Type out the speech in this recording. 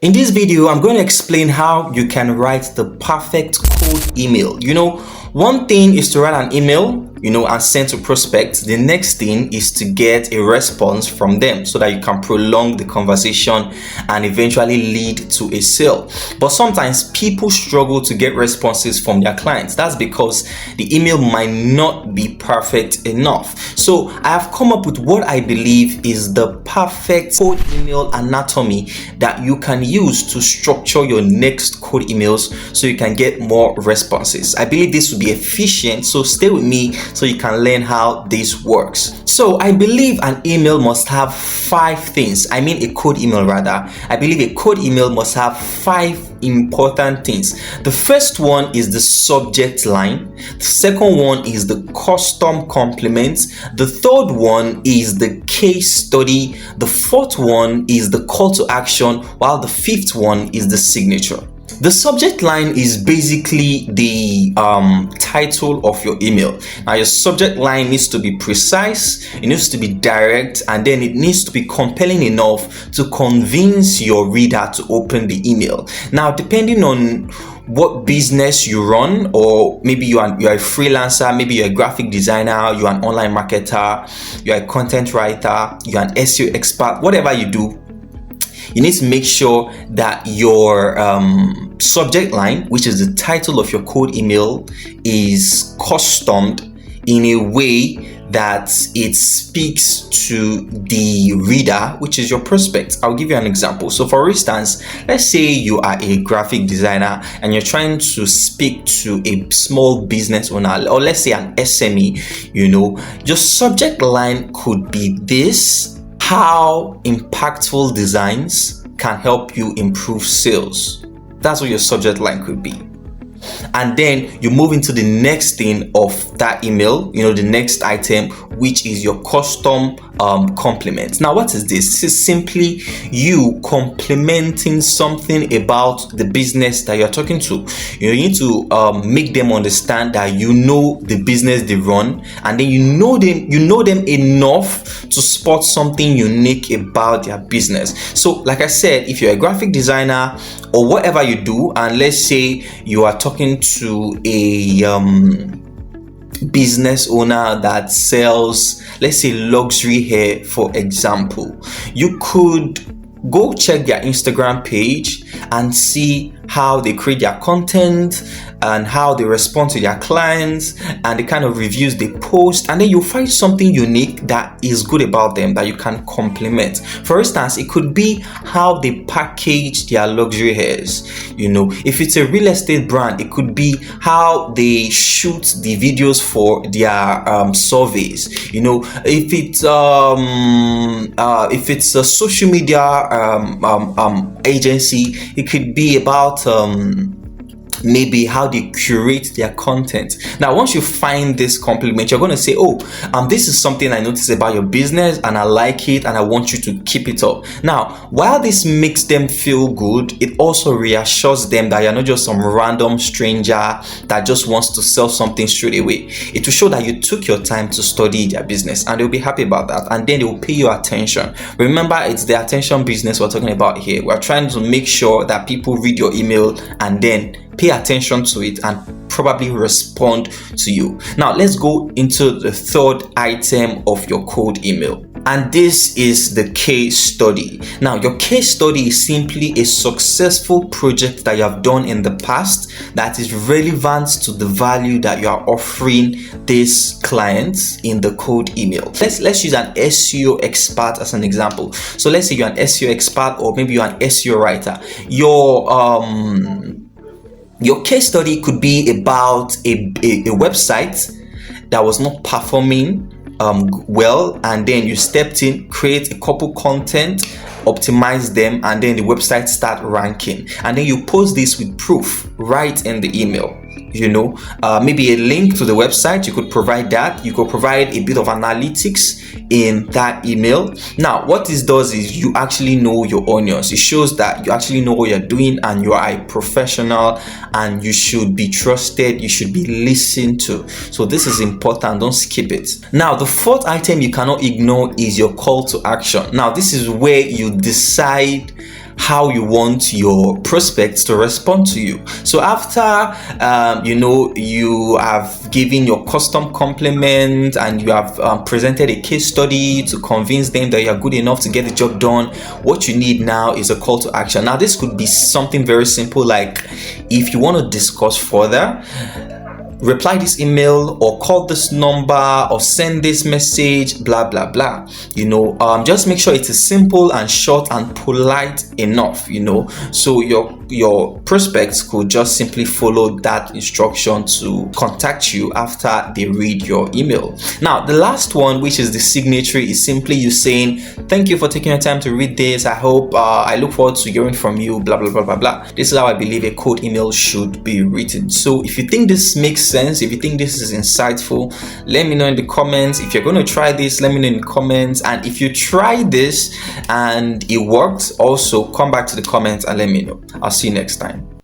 In this video, I'm going to explain how you can write the perfect cold email. One thing is to write an email, and send to prospects. The next thing is to get a response from them so that you can prolong the conversation and eventually lead to a sale. But sometimes people struggle to get responses from their clients. That's because the email might not be perfect enough. So I have come up with what I believe is the perfect cold email anatomy that you can use to structure your next cold emails so you can get more responses. I believe this will be efficient, so stay with me so you can learn how this works. So I believe an email must have a cold email rather. I believe a cold email must have 5 important things. The first one is the subject line. The second one is the custom compliments. The third one is the case study. The fourth one is the call to action, while the fifth one is the signature. The subject line is basically the title of your email. Now, your subject line needs to be precise, it needs to be direct, and then it needs to be compelling enough to convince your reader to open the email. Now, depending on what business you run, or maybe you are a freelancer, maybe you're a graphic designer, you're an online marketer, you're a content writer, you're an SEO expert, whatever you do, you need to make sure that your subject line, which is the title of your cold email, is customed in a way that it speaks to the reader, which is your prospect. I'll give you an example. So for instance, let's say you are a graphic designer and you're trying to speak to a small business owner, or let's say an SME. Your subject line could be this: how impactful designs can help you improve sales. That's what your subject line could be. And then you move into the next thing of that email, the next item, which is your custom compliment. Now, what is this? This is simply you complimenting something about the business that you're talking to. You need to make them understand that you know the business they run, and then you know them enough to spot something unique about their business. So, like I said, if you're a graphic designer or whatever you do, and let's say you are talking to a business owner that sells, let's say, luxury hair, for example, you could go check their Instagram page and see how they create their content and how they respond to their clients and the kind of reviews they post, and then you'll find something unique that is good about them that you can compliment. For instance, it could be how they package their luxury hairs. If it's a real estate brand, it could be how they shoot the videos for their surveys. If it's a social media agency, it could be about maybe how they curate their content. Now, once you find this compliment, you're going to say, this is something I noticed about your business and I like it and I want you to keep it up. Now, while this makes them feel good, it also reassures them that you're not just some random stranger that just wants to sell something straight away. It will show that you took your time to study their business, and they'll be happy about that, and then they will pay you attention. Remember, it's the attention business we're talking about here. We're trying to make sure that people read your email and then pay attention to it and probably respond to you. Now, let's go into the third item of your cold email, and this is the case study. Now, your case study is simply a successful project that you have done in the past that is relevant to the value that you are offering this client in the cold email. Let's use an SEO expert as an example. So let's say you're an SEO expert, or maybe you're an SEO writer. Your case study could be about a website that was not performing well, and then you stepped in, create a couple content, optimize them, and then the website start ranking, and then you post this with proof right in the email. Maybe a link to the website, you could provide that. You could provide a bit of analytics in that email. Now, what this does is you actually know your onions. It shows that you actually know what you're doing and you are a professional and you should be trusted, you should be listened to. So this is important, don't skip it. Now, the fourth item you cannot ignore is your call to action. Now, this is where you decide how you want your prospects to respond to you. So after you have given your custom compliment and you have presented a case study to convince them that you are good enough to get the job done, what you need now is a call to action. Now this could be something very simple, like if you want to discuss further, reply this email or call this number or send this message, blah blah blah. Just make sure it is simple and short and polite enough, so your prospects could just simply follow that instruction to contact you after they read your email. Now the last one, which is the signatory, is simply you saying, thank you for taking your time to read this. I look forward to hearing from you, blah blah blah blah blah. This is how I believe a cold email should be written. So if you think this makes sense, if you think this is insightful, let me know in the comments. If you're going to try this, let me know in the comments. And if you try this and it works, also come back to the comments and let me know. I'll see you next time.